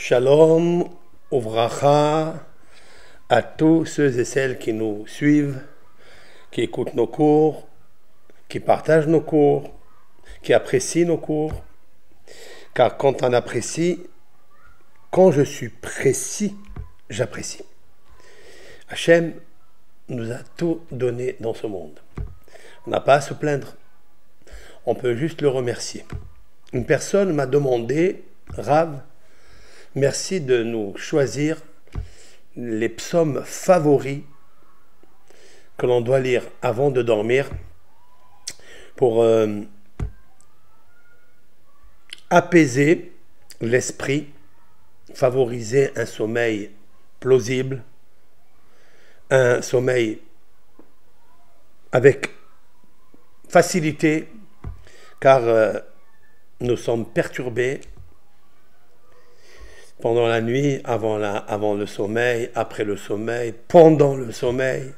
Shalom, Uvracha, à tous ceux et celles qui nous suivent, qui écoutent nos cours, qui partagent nos cours, qui apprécient nos cours. Car quand on apprécie, quand je suis précis, j'apprécie. Hachem nous a tout donné dans ce monde. On n'a pas à se plaindre. On peut juste le remercier. Une personne m'a demandé, Rav, merci de nous choisir les psaumes favoris que l'on doit lire avant de dormir pour apaiser l'esprit, favoriser un sommeil plausible, un sommeil avec facilité, car nous sommes perturbés pendant la nuit, avant le sommeil, après le sommeil, pendant le sommeil.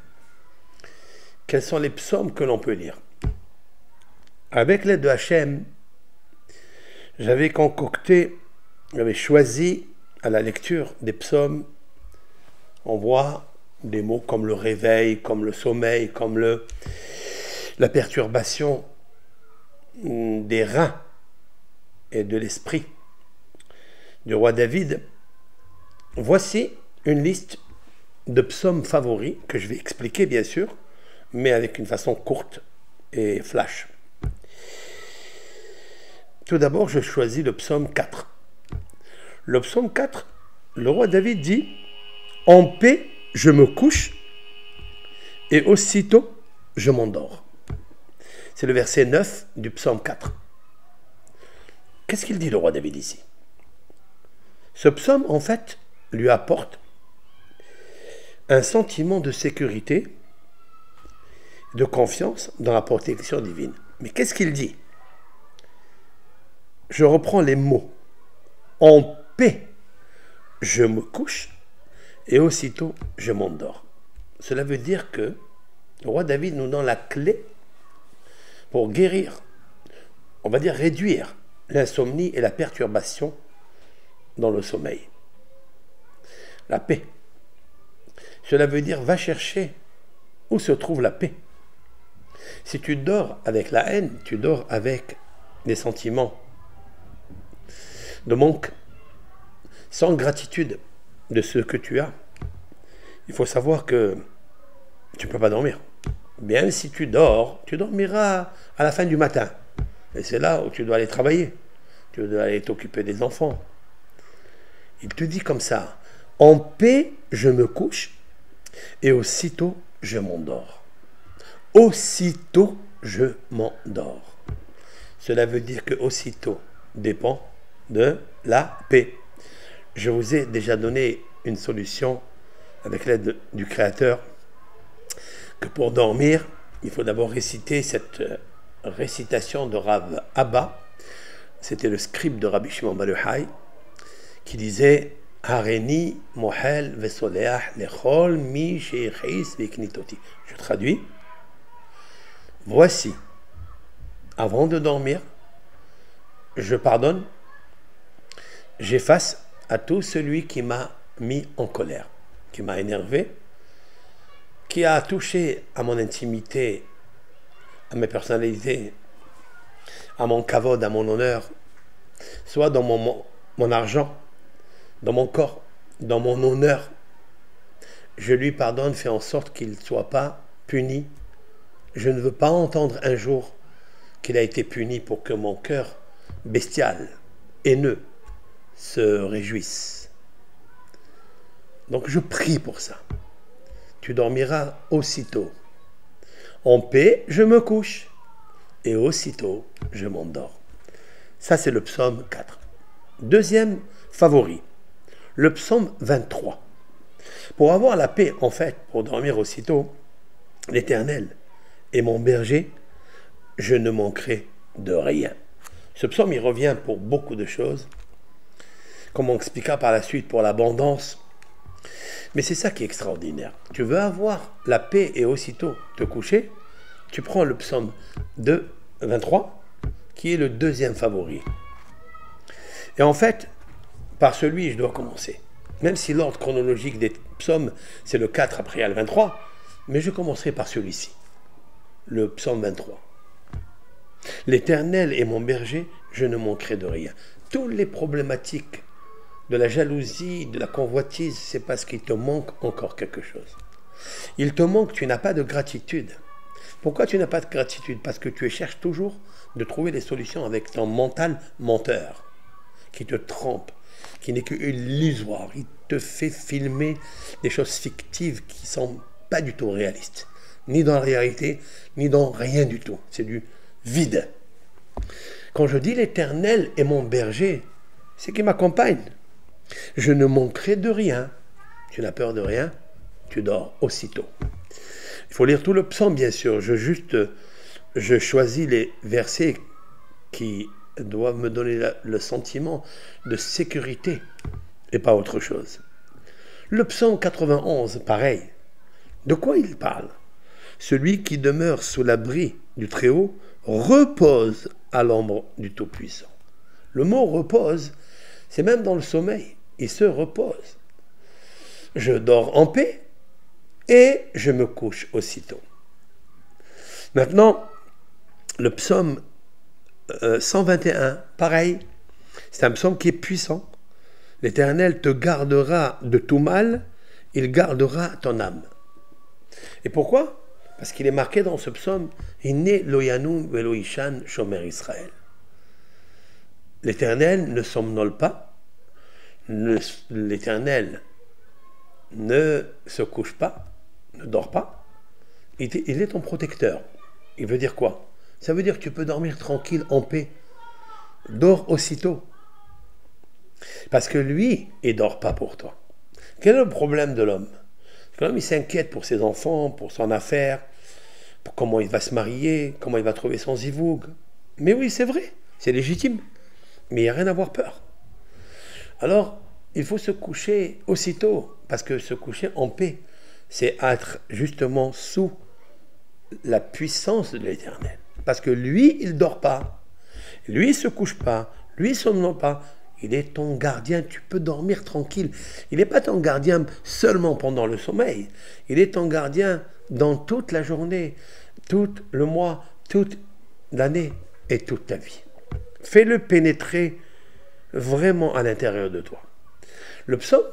Quels sont les psaumes que l'on peut lire? Avec l'aide de Hachem, j'avais choisi à la lecture des psaumes, on voit des mots comme le réveil, comme le sommeil, comme la perturbation des reins et de l'esprit du roi David. Voici une liste de psaumes favoris que je vais expliquer bien sûr, mais avec une façon courte et flash. Tout d'abord, je choisis le psaume 4. Le psaume 4, le roi David dit « En paix, je me couche et aussitôt, je m'endors ». C'est le verset 9 du psaume 4. Qu'est-ce qu'il dit le roi David ici? Ce psaume, en fait, lui apporte un sentiment de sécurité, de confiance dans la protection divine. Mais qu'est-ce qu'il dit? Je reprends les mots. En paix, je me couche et aussitôt, je m'endors. Cela veut dire que le roi David nous donne la clé pour guérir, on va dire réduire l'insomnie et la perturbation dans le sommeil. La paix. Cela veut dire va chercher où se trouve la paix. Si tu dors avec la haine, tu dors avec des sentiments de manque, sans gratitude de ce que tu as. Il faut savoir que tu ne peux pas dormir. Bien si tu dors, tu dormiras à la fin du matin. Et c'est là où tu dois aller travailler. Tu dois aller t'occuper des enfants. Il te dit comme ça, en paix, je me couche et aussitôt, je m'endors. Aussitôt, je m'endors. Cela veut dire que aussitôt dépend de la paix. Je vous ai déjà donné une solution avec l'aide du Créateur, que pour dormir, il faut d'abord réciter cette récitation de Rav Abba. C'était le scribe de Rabbi Shimon bar Yochai, qui disait Hareni mohel vesoleach lechol mi sheichis veknitoti. Je traduis. Voici, avant de dormir, je pardonne, j'efface à tout celui qui m'a mis en colère, qui m'a énervé, qui a touché à mon intimité, à mes personnalités, à mon kavod, à mon honneur, soit dans mon argent, dans mon corps, dans mon honneur. Je lui pardonne, fais en sorte qu'il ne soit pas puni. Je ne veux pas entendre un jour qu'il a été puni pour que mon cœur bestial, haineux, se réjouisse. Donc je prie pour ça. Tu dormiras aussitôt. En paix, je me couche et aussitôt, je m'endors. Ça, c'est le psaume 4. Deuxième favori, le psaume 23. Pour avoir la paix, en fait, pour dormir aussitôt, l'Éternel est mon berger, je ne manquerai de rien. Ce psaume, il revient pour beaucoup de choses, comme on expliquera par la suite pour l'abondance. Mais c'est ça qui est extraordinaire. Tu veux avoir la paix et aussitôt te coucher, tu prends le psaume 23, qui est le deuxième favori. Et en fait, par celui je dois commencer. Même si l'ordre chronologique des psaumes, c'est le 4 après il y a le 23, mais je commencerai par celui-ci, le psaume 23. L'Éternel est mon berger, je ne manquerai de rien. Toutes les problématiques de la jalousie, de la convoitise, c'est parce qu'il te manque encore quelque chose. Il te manque, tu n'as pas de gratitude. Pourquoi tu n'as pas de gratitude? Parce que tu cherches toujours de trouver des solutions avec ton mental menteur, qui te trompe, qui n'est que illusoire. Il te fait filmer des choses fictives qui ne sont pas du tout réalistes. Ni dans la réalité, ni dans rien du tout. C'est du vide. Quand je dis l'Éternel est mon berger, c'est qu'il m'accompagne. Je ne manquerai de rien. Tu n'as peur de rien, tu dors aussitôt. Il faut lire tout le psaume, bien sûr. Je choisis les versets qui doivent me donner le sentiment de sécurité et pas autre chose. Le psaume 91, pareil. De quoi il parle? Celui qui demeure sous l'abri du Très-Haut repose à l'ombre du Tout-Puissant. Le mot repose, c'est même dans le sommeil. Il se repose. Je dors en paix et je me couche aussitôt. Maintenant, le psaume 121, pareil. C'est un psaume qui est puissant. L'Éternel te gardera de tout mal, il gardera ton âme. Et pourquoi? Parce qu'il est marqué dans ce psaume, Inne loyanu veloishan shomer Israël. L'Éternel ne somnole pas, l'Éternel ne se couche pas, ne dort pas, il est ton protecteur. Il veut dire quoi? Ça veut dire que tu peux dormir tranquille, en paix. Dors aussitôt. Parce que lui, il ne dort pas pour toi. Quel est le problème de l'homme? L'homme, il s'inquiète pour ses enfants, pour son affaire, pour comment il va se marier, comment il va trouver son zivoug. Mais oui, c'est vrai, c'est légitime. Mais il n'y a rien à avoir peur. Alors, il faut se coucher aussitôt, parce que se coucher en paix, c'est être justement sous la puissance de l'Éternel. Parce que lui, il ne dort pas. Lui, il ne se couche pas. Lui, il ne somnole pas. Il est ton gardien. Tu peux dormir tranquille. Il n'est pas ton gardien seulement pendant le sommeil. Il est ton gardien dans toute la journée, tout le mois, toute l'année et toute ta vie. Fais-le pénétrer vraiment à l'intérieur de toi. Le psaume,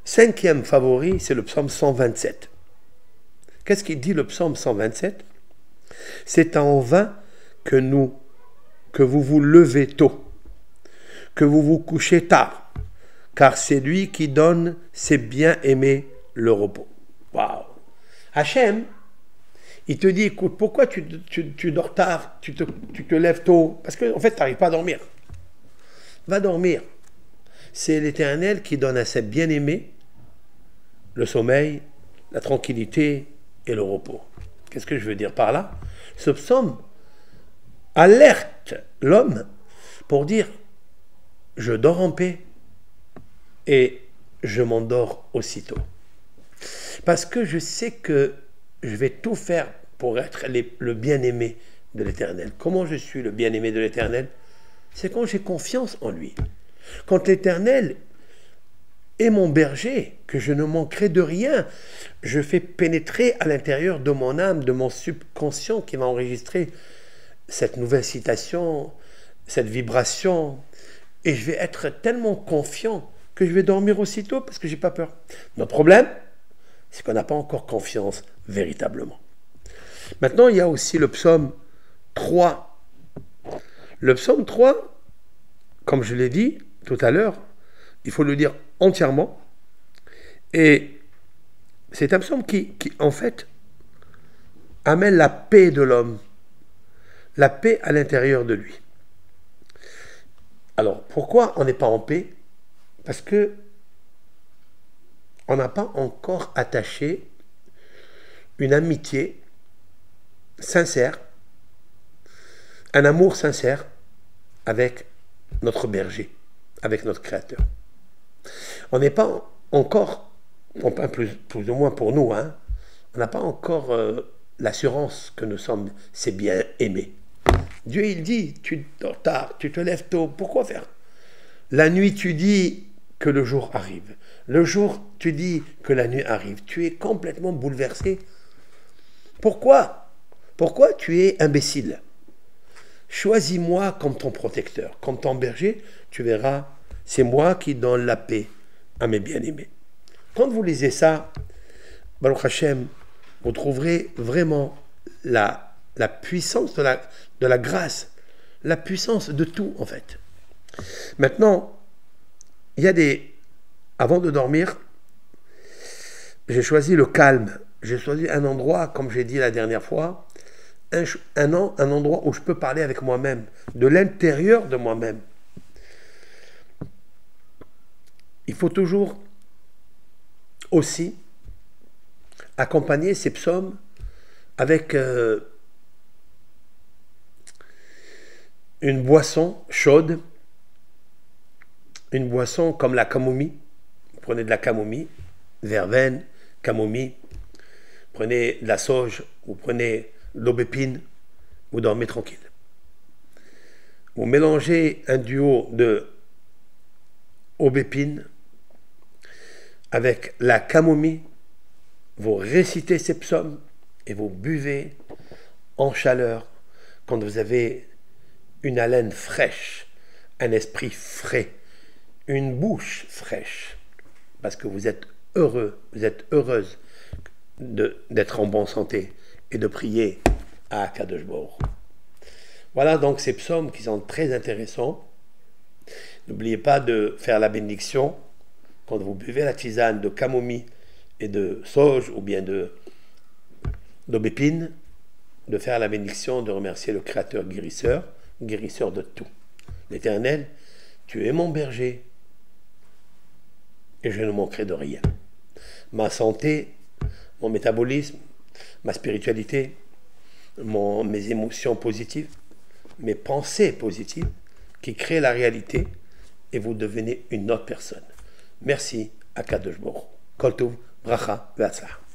5e favori, c'est le psaume 127. Qu'est-ce qu'il dit le psaume 127? C'est en vain que vous vous levez tôt, que vous vous couchez tard, car c'est lui qui donne ses bien-aimés le repos. Waouh! Hachem, il te dit, écoute, pourquoi tu dors tard, tu te lèves tôt? Parce qu'en fait, tu n'arrives pas à dormir. Va dormir. C'est l'Éternel qui donne à ses bien-aimés le sommeil, la tranquillité et le repos. Qu'est-ce que je veux dire par là? Ce psaume alerte l'homme pour dire je dors en paix et je m'endors aussitôt. Parce que je sais que je vais tout faire pour être le bien-aimé de l'Éternel. Comment je suis le bien-aimé de l'Éternel? C'est quand j'ai confiance en lui. Quand l'Éternel est mon berger, que je ne manquerai de rien, je fais pénétrer à l'intérieur de mon âme, de mon subconscient qui va enregistrer cette nouvelle citation, cette vibration, et je vais être tellement confiant que je vais dormir aussitôt parce que je n'ai pas peur. Notre problème, c'est qu'on n'a pas encore confiance véritablement. Maintenant, il y a aussi le psaume 3. Le psaume 3, comme je l'ai dit tout à l'heure, il faut le lire entièrement. Et c'est un psaume qui, en fait, amène la paix de l'homme, la paix à l'intérieur de lui. Alors, pourquoi on n'est pas en paix? Parce que on n'a pas encore attaché une amitié sincère, un amour sincère avec notre berger, avec notre Créateur. On n'est pas encore, plus ou moins pour nous, hein, on n'a pas encore l'assurance que nous sommes ses bien-aimés. Dieu, il dit, tu dors tard, tu te lèves tôt, pourquoi faire? La nuit, tu dis que le jour arrive. Le jour, tu dis que la nuit arrive. Tu es complètement bouleversé. Pourquoi? Pourquoi tu es imbécile? Choisis-moi comme ton protecteur, comme ton berger. Tu verras, c'est moi qui donne la paix à mes bien-aimés. Quand vous lisez ça, Baruch Hashem, vous trouverez vraiment la puissance de la grâce, la puissance de tout en fait. Maintenant, il y a avant de dormir, j'ai choisi le calme. J'ai choisi un endroit, comme j'ai dit la dernière fois, un endroit où je peux parler avec moi-même, de l'intérieur de moi-même. Il faut toujours aussi accompagner ces psaumes avec une boisson chaude, une boisson comme la camomille. Vous prenez de la camomille, verveine, camomille, prenez de la sauge, vous prenez de l'aubépine, vous dormez tranquille. Vous mélangez un duo de aubépine avec la camomille, vous récitez ces psaumes et vous buvez en chaleur quand vous avez une haleine fraîche, un esprit frais, une bouche fraîche, parce que vous êtes heureux, vous êtes heureuse d'être en bonne santé et de prier à Akadosh Baruch Hu. Voilà donc ces psaumes qui sont très intéressants. N'oubliez pas de faire la bénédiction quand vous buvez la tisane de camomille et de sauge ou bien d'aubépine, de faire la bénédiction, de remercier le Créateur guérisseur de tout. L'Éternel, tu es mon berger et je ne manquerai de rien. Ma santé, mon métabolisme, ma spiritualité, mes émotions positives, mes pensées positives qui créent la réalité et vous devenez une autre personne. Merci à Kadosh Baruch Hu. Kol Tov, bracha ve'atzlach.